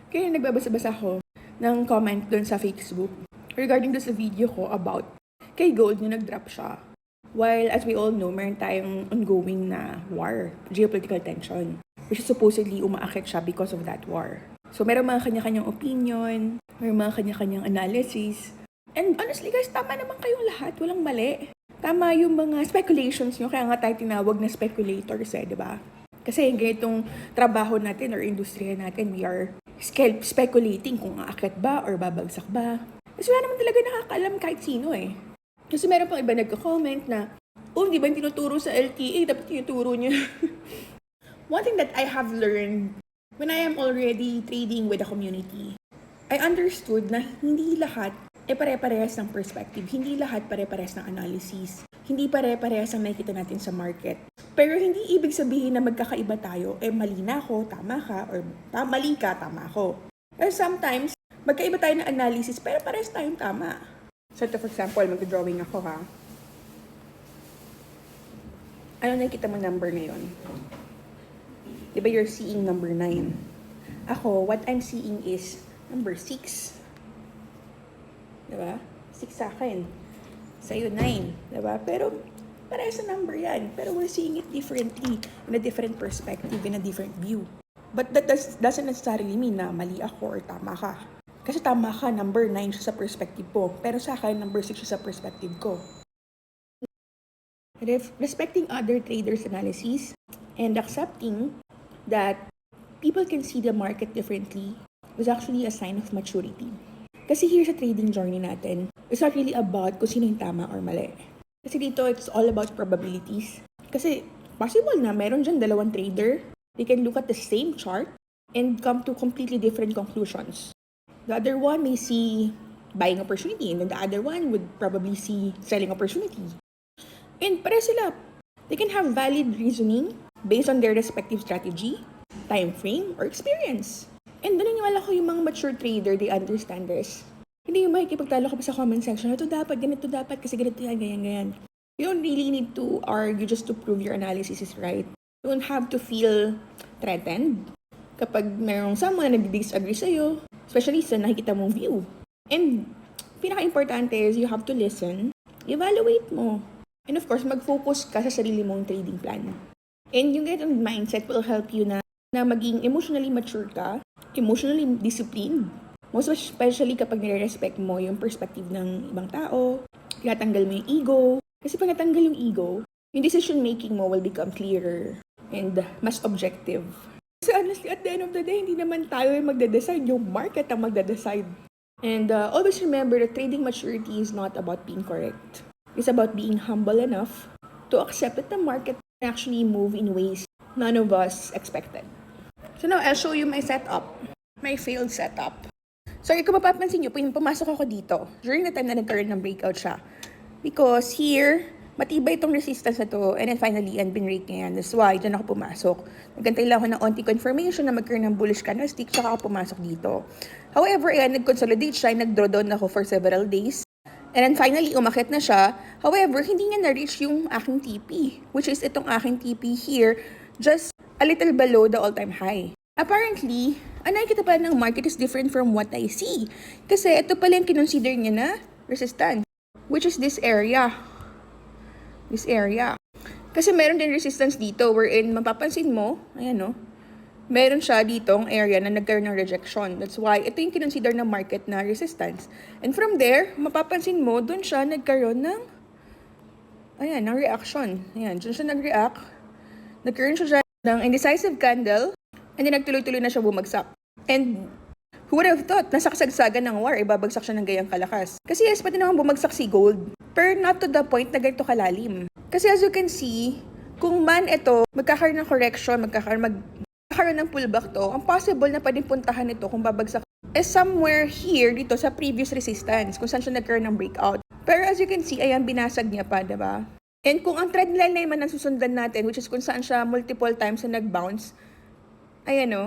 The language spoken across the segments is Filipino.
Kaya nagbabasa-basa ko ng comment doon sa Facebook regarding doon sa video ko about kay gold na nag-drop siya. While as we all know, meron tayong ongoing na war, geopolitical tension, which is supposedly umaakit siya because of that war. So meron mga kanya-kanyang opinion, meron mga kanya-kanyang analysis. And honestly guys, tama naman kayong lahat, walang mali. Tama yung mga speculations nyo, kaya nga tayo tinawag na speculators di ba? Kasi ganitong trabaho natin or industriya natin, we are speculating kung aakit ba or babagsak ba. Kasi wala naman talaga nakakaalam kahit sino Kasi meron pang iba nagko-comment na, di ba yung tinuturo sa LTA, dapat tinuturo niya. One thing that I have learned when I am already trading with the community, I understood na hindi lahat pare-parehas ng perspective. Hindi lahat pare-parehas ng analysis. Hindi pare-parehas ang nakikita natin sa market. Pero hindi ibig sabihin na magkakaiba tayo, mali na ako, tama ka, or mali ka, tama ako. Or sometimes, magkaiba tayo ng analysis, pero parehas tayong tama. So, for example, mag-drawing ako ha. Ano nakikita mo number ngayon? Diba you're seeing number 9? Ako, what I'm seeing is number 6. Diba? 6 sa akin. Sa'yo 9. Diba? Pero, parehas sa number yan. Pero we're seeing it differently, in a different perspective, in a different view. But that doesn't necessarily mean na mali ako or tama ka. Kasi tama ka, number 9 siya sa perspective ko. Pero sa akin, number 6 siya sa perspective ko. Respecting other traders' analysis and accepting that people can see the market differently is actually a sign of maturity. Kasi here sa trading journey natin, it's not really about kung sino yung tama or mali. Kasi dito, it's all about probabilities. Kasi possible na meron dyan dalawang trader, they can look at the same chart and come to completely different conclusions. The other one may see buying opportunity and then the other one would probably see selling opportunity. And pare sila, they can have valid reasoning based on their respective strategy, time frame, or experience. And naniniwala ko yung mga mature trader, they understand this. Hindi yung makikipagtalo ka pa sa comment section, ito dapat, ganito dapat, kasi ganito yan, ganyan. You don't really need to argue just to prove your analysis is right. You don't have to feel threatened kapag mayroong someone na nag-disagree sa'yo, especially sa nakikita mong view. And pinaka-importante is you have to listen, evaluate mo. And of course, mag-focus ka sa sarili mong trading plan. And yung ganitong mindset will help you na maging emotionally mature ka, emotionally disciplined. Most especially kapag nire-respect mo yung perspective ng ibang tao, tinatanggal mo yung ego. Kasi pag natanggal yung ego, yung decision making mo will become clearer and mas objective. Kasi honestly, at the end of the day, hindi naman tayo yung magde-decide, yung market ang magde-decide. And always remember that trading maturity is not about being correct. It's about being humble enough to accept that the market can actually move in ways none of us expected. So now, I'll show you my setup. My failed setup. So, kung mapapansin nyo, pumasok ako dito during the time na nagkaroon ng breakout siya. Because here, matibay itong resistance na to, and then finally, unbin-break niya yan. That's why, dyan ako pumasok. Nagkantay lang ako ng onti confirmation na magkaroon ng bullish candlestick, tsaka ako pumasok dito. However, ayan, nag-consolidate siya, nag-draw down ako for several days. And then finally, umakit na siya. However, hindi niya na-reach yung aking TP, which is itong aking TP here, just a little below the all-time high. Apparently, ang nakikita pala ng market is different from what I see. Kasi ito pala yung kinonsider niya na resistance, which is this area. This area. Kasi meron din resistance dito wherein mapapansin mo, ayan no, meron siya ditong area na nagkaroon ng rejection. That's why ito yung kinonsider ng market na resistance. And from there, mapapansin mo, doon siya nagkaroon ng, ayan, ng reaction. Ayan, doon siya nag-react. Nagkaroon siya ng indecisive candle, and then nagtuloy-tuloy na siya bumagsak. And who would have thought, nasa kasagsagan ng war, ibabagsak siya ng gayang kalakas. Kasi yes, pati naman bumagsak si gold. Pero not to the point na ganito kalalim. Kasi as you can see, kung man ito, magkakaroon ng correction, magkakaroon ng pullback to, ang possible na pwedeng puntahan ito kung babagsak is somewhere here, dito sa previous resistance, kung saan siya nagkaroon ng breakout. Pero as you can see, ayan, binasag niya pa, diba? And kung ang trend line naman ang susundan natin, which is kung saan siya multiple times na nag-bounce, ayan o,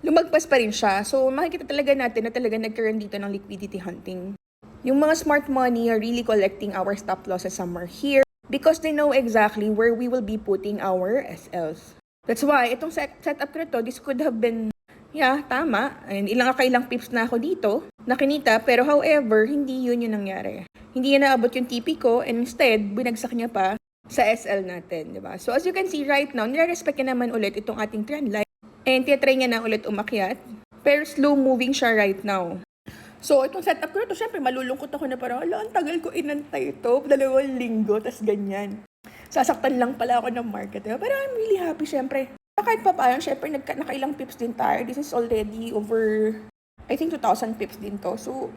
lumagpas pa rin siya. So, makikita talaga natin na talaga nagkaroon dito ng liquidity hunting. Yung mga smart money are really collecting our stop losses somewhere here because they know exactly where we will be putting our SLs. That's why, itong setup ko na to, this could have been a very good setup. Pero, as you can see, kung man ito, magkakaroon ng correction, magkakaroon ng pullback to, ang possible na pwedeng puntahan ito kung babagsak is somewhere here, dito sa previous resistance, kung saan siya nagkaroon ng breakout. Pero as you can see, ayan, binasag niya pa, diba? And kung ang trend line naman ang susundan natin, which is kung saan siya multiple times na nag-bounce, ayan o, lumagpas pa rin siya. So, makikita talaga natin na talaga nagkaroon dito ng liquidity hunting. Yung mga smart money are really collecting our SLs. Yeah, tama. And kailang pips na ako dito, nakinita, pero however, hindi yun yung nangyari. Hindi niya naabot yung TP ko, and instead, binagsak niya pa sa SL natin, di ba? So as you can see right now, nire-respect niya naman ulit itong ating trend line, and tiyatry niya na ulit umakyat, pero slow moving siya right now. So, itong setup ko na to, syempre, malulungkot ako na parang, ang tagal ko inantay ito, 2 linggo, tas ganyan. Sasaktan lang pala ako ng market. Diba? Pero I'm really happy, syempre. Kahit pa paano, syempre, nakailang pips din tayo. This is already over, I think, 2,000 pips din to. So,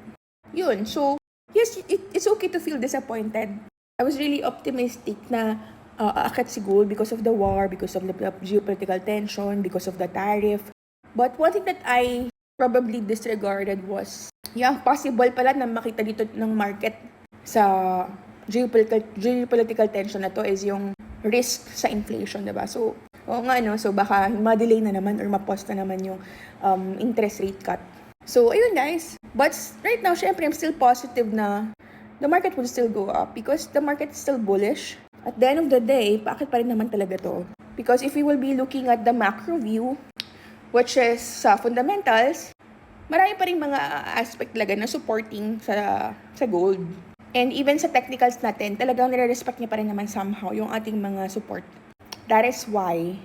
yun. So, yes, it's okay to feel disappointed. I was really optimistic na aakyat si gold because of the war, because of the geopolitical tension, because of the tariff. But one thing that I probably disregarded was, yeah, possible pala na makita dito ng market sa geopolitical tension na to is yung risk sa inflation, diba? So, oo nga, no? So, baka ma-delay na naman or ma-pause na naman yung interest rate cut. So, ayun guys. But right now, syempre, I'm still positive na the market will still go up because the market is still bullish. At the end of the day, paakit pa rin naman talaga to. Because if we will be looking at the macro view, which is sa fundamentals, marami pa rin mga aspect talaga na supporting sa gold. And even sa technicals natin, talagang nire-respect niya pa rin naman somehow yung ating mga support. That is why,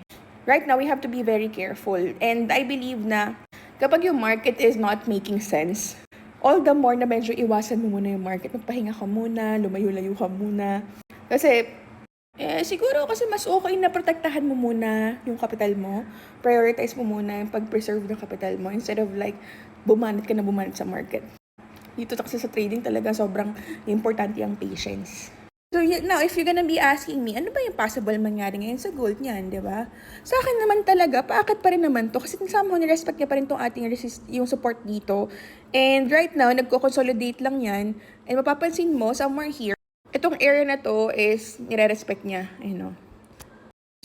right now, we have to be very careful. And I believe na kapag yung market is not making sense, all the more na medyo iwasan mo muna yung market. Magpahinga ka muna, lumayo-layo ka muna. Kasi, siguro kasi mas okay na protektahan mo muna yung capital mo. Prioritize mo muna yung pag-preserve ng capital mo instead of like, bumanat ka na bumanat sa market. Dito kasi sa trading talaga sobrang importante ang patience. So now, if you're gonna be asking me, ano ba yung possible mangyari ngayon sa gold niyan, di ba? Sa akin naman talaga, paakit pa rin naman to kasi somehow nirespect niya pa rin tong ating yung support dito. And right now, nagko-consolidate lang yan. And mapapansin mo, somewhere here, itong area na to is nire-respect niya. Ayun, no?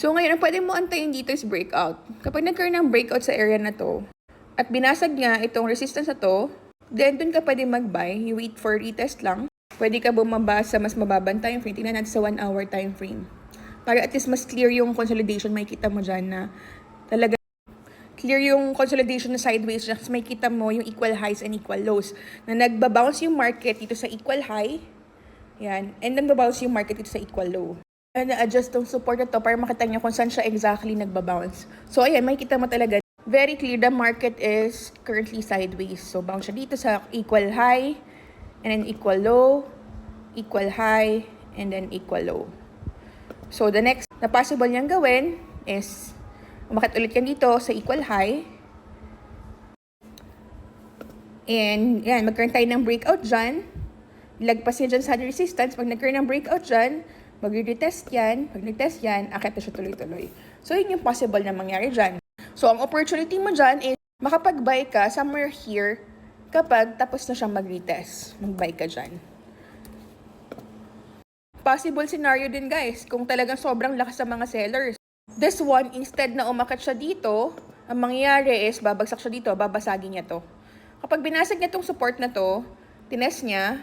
So ngayon, ang pwede mo antayin dito is breakout. Kapag nagkaroon ng breakout sa area na to, at binasag niya itong resistance na to, then dun ka pwede mag-buy. You wait for retest lang. Pwede ka bumaba sa mas mababang time frame. Tingnan natin sa 1 hour time frame. Para at least mas clear yung consolidation. May kita mo dyan na talaga clear yung consolidation na sideways. Kasi may kita mo yung equal highs and equal lows. Na nagbabounce yung market dito sa equal high. Yan. And nagbabounce yung market dito sa equal low. And na-adjust tong support na to para makita nyo kung saan siya exactly nagbabounce. So ayan, may kita mo talaga. Very clear, the market is currently sideways. So, bounce siya dito sa equal high, and then equal low, equal high, and then equal low. So, the next na possible niyang gawin is, umakit ulit yan dito sa equal high. And, yan, magkaroon tayo ng breakout dyan. Lagpas niya dyan sa resistance. Pag nagkaroon ng breakout dyan, mag-retest yan. Pag nag-test yan, akit na siya tuloy-tuloy. So, yun yung possible na mangyari dyan. So, ang opportunity mo dyan is makapag-buy ka somewhere here kapag tapos na siyang mag-retest. Mag-buy ka dyan. Possible scenario din guys, kung talagang sobrang lakas sa mga sellers. This one, instead na umakyat siya dito, ang mangyayari is babagsak siya dito, babasagin niya to. Kapag binasag niya tong support na to, tinest niya,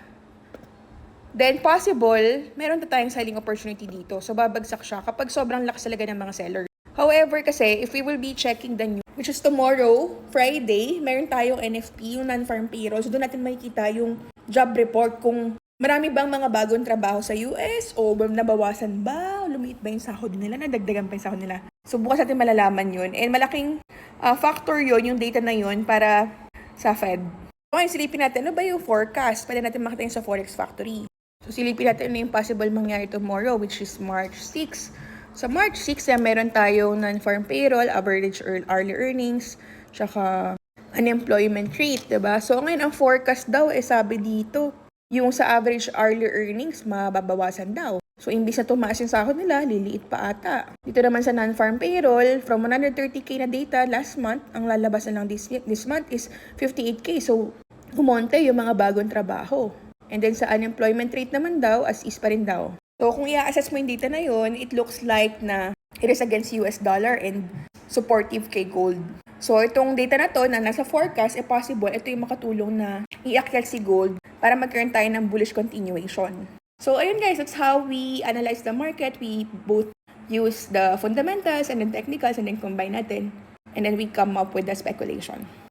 then possible, meron na tayong selling opportunity dito. So, babagsak siya kapag sobrang lakas talaga ng mga sellers. However, kasi, if we will be checking the news, which is tomorrow, Friday, meron tayong NFP, yung non-farm payroll. So, doon natin makikita yung job report kung marami bang mga bagong trabaho sa US o nabawasan ba, lumiit ba yung sahod nila, nadagdagan pa yung sahod nila. So, bukas natin malalaman yun. And malaking factor yun, yung data na yun, para sa Fed. Okay, silipin natin, ano ba yung forecast? Pwede natin makita yun sa Forex Factory. So, silipin natin ano yung possible mangyari tomorrow, which is March 6. Sa March 6, meron tayong non-farm payroll, average hourly earnings, tsaka unemployment rate, diba? So, ngayon, ang forecast daw, sabi dito, yung sa average hourly earnings, mababawasan daw. So, imbis na tumaas yung sahod nila, liliit pa ata. Dito naman sa non-farm payroll, from 130K na data last month, ang lalabas na lang this month is 58K. So, kumonte yung mga bagong trabaho. And then sa unemployment rate naman daw, as is pa rin daw. So, kung i-assess mo yung data na yun, it looks like na it is against US dollar and supportive kay gold. So, itong data na to na nasa forecast, possible, ito yung makatulong na i-akyat si gold para magkaroon tayo ng bullish continuation. So, ayun guys, that's how we analyze the market. We both use the fundamentals and the technicals and then combine natin And then we come up with a speculation.